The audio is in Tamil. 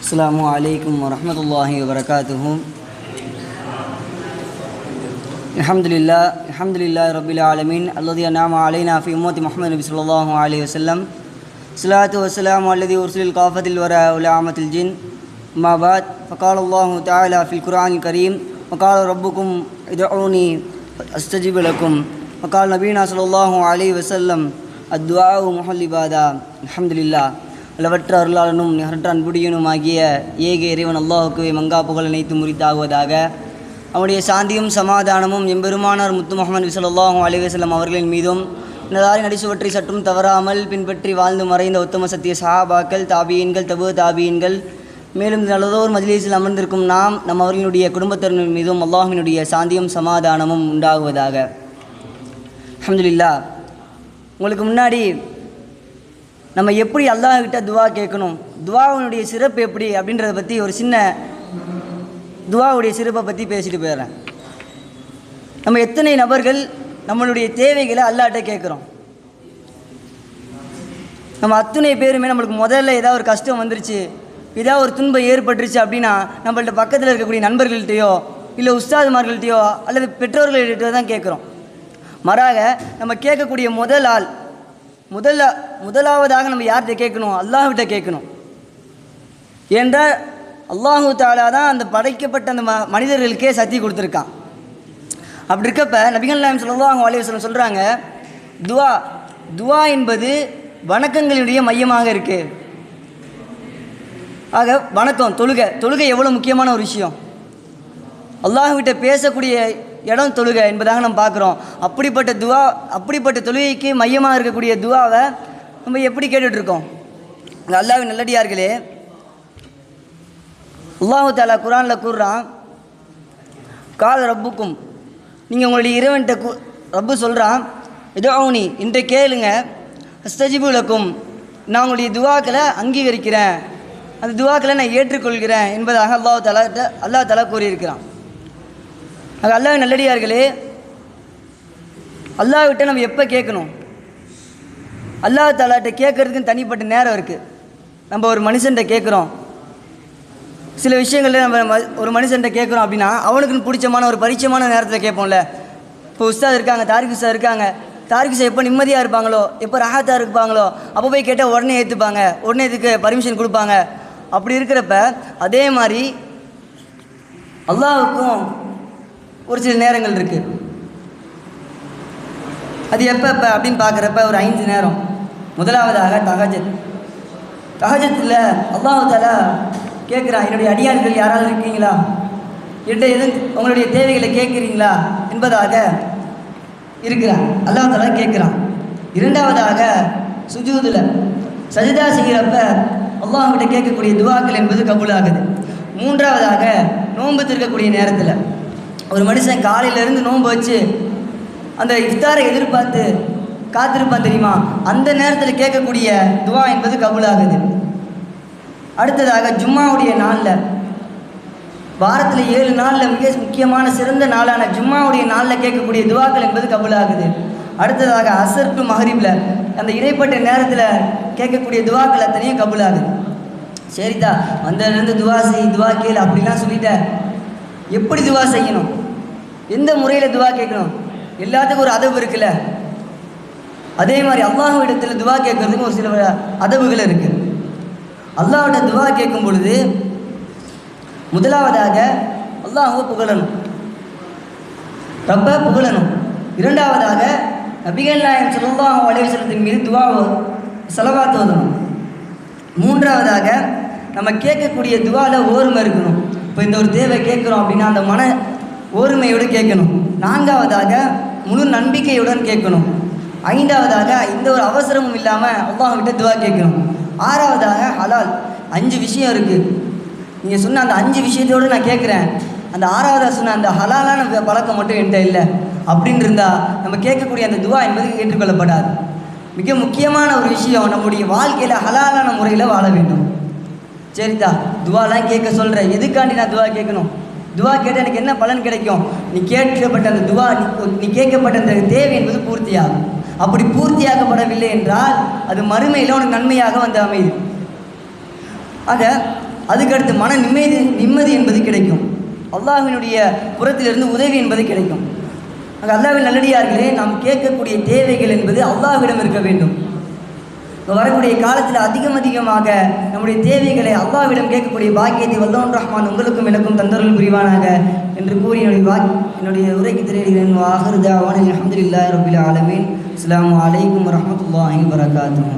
السلام عليكم ورحمة الله وبركاته. الحمد لله رب العالمين الذي أنعم علينا في أمة محمد صلى الله عليه وسلم. الصلاة والسلام على الذي أرسل الكافة الورى ولعامة الجن. ما بعد، فقال الله تعالى في القرآن الكريم: وقال ربكم ادعوني أستجب لكم. وقال نبينا صلى الله عليه وسلم: الدعاء محل العبادة. الحمد لله. அளவற்ற அருளாளனும் நிகரற்ற அன்புடையனுமாகிய ஏக இறைவன் அல்லாஹுக்குவே மங்கா புகழ் அனைத்து முறித்தாகுவதாக. அவனுடைய சாந்தியும் சமாதானமும் எம்பெருமானார் முத்து முஹம்மது ஸல்லல்லாஹு அலைஹி வஸல்லம் அவர்களின் மீதும் நதாரி நடிசுவற்றை சற்றும் தவறாமல் பின்பற்றி வாழ்ந்து மறைந்த உத்தம சத்திய சஹாபாக்கள், தாபியீன்கள், தபு தாபியீன்கள், மேலும் நல்லதோர் மஜ்லிஸில் அமர்ந்திருக்கும் நம் அவர்களுடைய குடும்பத்தினர் மீதும் அல்லாஹ்வினுடைய சாந்தியும் சமாதானமும் உண்டாகுவதாக. அல்ஹம்துலில்லாஹ். உங்களுக்கு முன்னாடி நம்ம எப்படி அல்லாஹ்கிட்ட துவா கேட்கணும், துவாவுடைய சிறப்பு எப்படி அப்படின்றத பற்றி ஒரு சின்ன துவாவுடைய சிறப்பை பற்றி பேசிட்டு போயிடுறேன். நம்ம எத்தனை நபர்கள் நம்மளுடைய தேவைகளை அல்லாஹ்கிட்ட கேட்குறோம்? நம்ம அத்தனை பேருமே நம்மளுக்கு முதல்ல ஏதாவது ஒரு கஷ்டம் வந்துருச்சு, ஏதாவது ஒரு துன்பம் ஏற்பட்டுருச்சு அப்படின்னா நம்மள்ட்ட பக்கத்தில் இருக்கக்கூடிய நண்பர்கள்ட்டையோ இல்லை உஸ்தாதுமார்கள்ட்டையோ அல்லது பெற்றோர்கள்கிட்ட தான் கேட்குறோம். மாறாக நம்ம கேட்கக்கூடிய முதலாவதாக நம்ம யார்கிட்ட கேட்கணும்? அல்லாஹ்கிட்ட கேட்கணும். ஏன்றால் அல்லாஹு தஆலா தான் அந்த படைக்கப்பட்ட அந்த மனிதர்களுக்கே சக்தி கொடுத்துருக்கான். அப்படி இருக்கப்ப நபிகள் நாயகம் ஸல்லல்லாஹு அலைஹி வஸல்லம் சொல்கிறாங்க, துவா என்பது வணக்கங்களுடைய மையமாக இருக்குது. ஆக வணக்கம், தொழுகை எவ்வளோ முக்கியமான ஒரு விஷயம். அல்லாஹ்கிட்ட பேசக்கூடிய இடம் தொழுகை என்பதாக நம்ம பார்க்குறோம். அப்படிப்பட்ட தொழுகைக்கு மையமாக இருக்கக்கூடிய துவாவை நம்ம எப்படி கேட்டுட்ருக்கோம்? அல்லாஹ்வின் நல்லடியார்களே, அல்லாஹு தஆலா குர்ஆனில் கூறுறான், கால ரப்புக்கும், நீங்கள் உங்களுடைய இறைவன்கிட்ட ரப்பு சொல்கிறான், இதௌனி, இன்றை கேளுங்க, அஸ்தஜிபு லக்கும், நான் உங்களுடைய துவாக்களை அங்கீகரிக்கிறேன், அந்த துவாக்களை நான் ஏற்றுக்கொள்கிறேன் என்பதாக அல்லாஹ் தஆலா கூறியிருக்கிறான். அது அல்லாஹ் நல்லடியார்களே, அல்லாஹ்விட்ட நம்ம எப்போ கேட்கணும்? அல்லாஹ் தஆலாட்ட கேட்கறதுக்குன்னு தனிப்பட்ட நேரம் இருக்குது. நம்ம ஒரு மனுஷன்கிட்ட கேட்குறோம், சில விஷயங்களில் நம்ம ஒரு மனுஷன்கிட்ட கேட்குறோம் அப்படின்னா அவனுக்குன்னு பிடிச்சமான ஒரு பரிச்சயமான நேரத்தில் கேட்போம்ல. இப்போ உஸ்தாத் இருக்காங்க, தாரிக் உஸ்தாத் இருக்காங்க, தாரிக் உஸ்தாத் எப்போ நிம்மதியாக இருப்பாங்களோ, எப்போ ராஹத்தாக இருப்பாங்களோ அப்போ போய் கேட்டால் உடனே ஏற்றுப்பாங்க, உடனே இதுக்கு பர்மிஷன் கொடுப்பாங்க. அப்படி இருக்கிறப்ப அதே மாதிரி அல்லாஹ்வுக்கும் ஒரு சில நேரங்கள் இருக்குது. அது எப்போ அப்படின்னு பார்க்குறப்ப ஒரு 5 நேரம். முதலாவதாக தஹஜ்ஜுத்தில் அல்லாஹ் தஆலா கேட்குறான், என்னுடைய அடியார்கள் யாராவது இருக்கீங்களா, என்கிட்ட எதுவும் உங்களுடைய தேவைகளை கேட்குறீங்களா என்பதாக இருக்கிறான். அல்லாஹ் தஆலா கேட்குறான். இரண்டாவதாக சுஜூதில் சஜிதா செய்கிறப்ப அல்லாஹ்கிட்ட கேட்கக்கூடிய துவாக்கள் என்பது கபூலாகுது. மூன்றாவதாக நோன்பு திறக்கக்கூடிய நேரத்தில் ஒரு மனுஷன் காலையிலேருந்து நோன்பு வச்சு அந்த இஃப்தாரை எதிர்பார்த்து காத்திருப்பான் தெரியுமா, அந்த நேரத்தில் கேட்கக்கூடிய துவா என்பது கபூலாகுது. அடுத்ததாக ஜும்மாவுடைய நாளில், வாரத்தில் 7 நாளில் மிக முக்கியமான சிறந்த நாளான ஜும்மாவுடைய நாளில் கேட்கக்கூடிய துவாக்கள் என்பது கபூலாகுது. அடுத்ததாக அசர் டு மஹ்ரிபில் அந்த இடைப்பட்ட நேரத்தில் கேட்கக்கூடிய துவாக்கள் அத்தனையும் கபூலாகுது. சரிதா, வந்ததுலேருந்து துவா கேளு அப்படிலாம் சொல்லிட்ட, எப்படி துவா செய்யணும், எந்த முறையில் துவா கேட்கணும், எல்லாத்துக்கும் ஒரு அதவு இருக்குல்ல. அதே மாதிரி அல்லாஹ்விடத்தில் துவா கேட்கறதுக்கு ஒரு சில அதவுகள் இருக்குது. அல்லாஹ்விட துவா கேட்கும் பொழுது முதலாவதாக அல்லாஹ்வை புகழணும், ரப்ப புகழணும். இரண்டாவதாக நபிகள் நாயகம் ஸல்லல்லாஹு அலைஹி வஸல்லத்தின் மீது துவாவை ஸலவாத் ஓதணும். மூன்றாவதாக நம்ம கேட்கக்கூடிய துவாவில் ஓர்மை இருக்கணும். இப்போ இந்த ஒரு தேவை கேட்குறோம் அப்படின்னா அந்த மன ஓர்மையோடு கேட்கணும். நான்காவதாக முழு நம்பிக்கையுடன் கேட்கணும். ஐந்தாவதாக இந்த ஒரு அவசரமும் இல்லாமல் அல்லாஹ்விட்ட துவா கேட்கணும். ஆறாவதாக ஹலால். 5 விஷயம் இருக்குது. நீங்கள் சொன்ன அந்த 5 விஷயத்தோடு நான் கேட்குறேன், அந்த ஆறாவதாக சொன்ன அந்த ஹலாலான பழக்கம் மட்டும் என்கிட்ட இல்லை அப்படின்னு இருந்தால் நம்ம கேட்கக்கூடிய அந்த துவா என்பது ஏற்றுக்கொள்ளப்படாது. மிக முக்கியமான ஒரு விஷயம், நம்முடைய வாழ்க்கையில் ஹலாலான முறையில் வாழ வேண்டும். சரிதா, துவாலாம் கேட்க சொல்கிறேன், எதுக்காண்டி நான் துவா கேட்கணும்? துவா கேட்டால் எனக்கு என்ன பலன் கிடைக்கும்? நீ கேட்கப்பட்ட அந்த துவா, நீ கேட்கப்பட்ட அந்த தேவை என்பது பூர்த்தியாகும். அப்படி பூர்த்தியாக்கப்படவில்லை என்றால் அது மறுமையில் உனக்கு நன்மையாக வந்து அமையுது. ஆக அதுக்கடுத்து மன நிம்மதி என்பது கிடைக்கும். அல்லாஹ்வினுடைய புறத்திலிருந்து உதவி என்பது கிடைக்கும். அங்கே அல்லாஹ்வின் நல்லடியார்களே, நாம் கேட்கக்கூடிய தேவைகள் என்பது அல்லாஹ்விடம் இருக்க வேண்டும். இப்போ வரக்கூடிய காலத்தில் அதிகமாக நம்முடைய தேவைகளை அல்லாஹ்விடம் கேட்கக்கூடிய பாக்கியத்தை வல்லோன் ரஹ்மான் உங்களுக்கும் எனக்கும் தந்தருள் புரிவானாக என்று கூறி என்னுடைய உரைக்கு தெரிவிக்கிறேன். ஆஹிரு தஅவானா அல்ஹம்துலில்லாஹி ரப்பில் ஆலமீன். அஸ்ஸலாமு அலைக்கும் வரஹ்மத்துல்லாஹி வபரகாத்துஹு.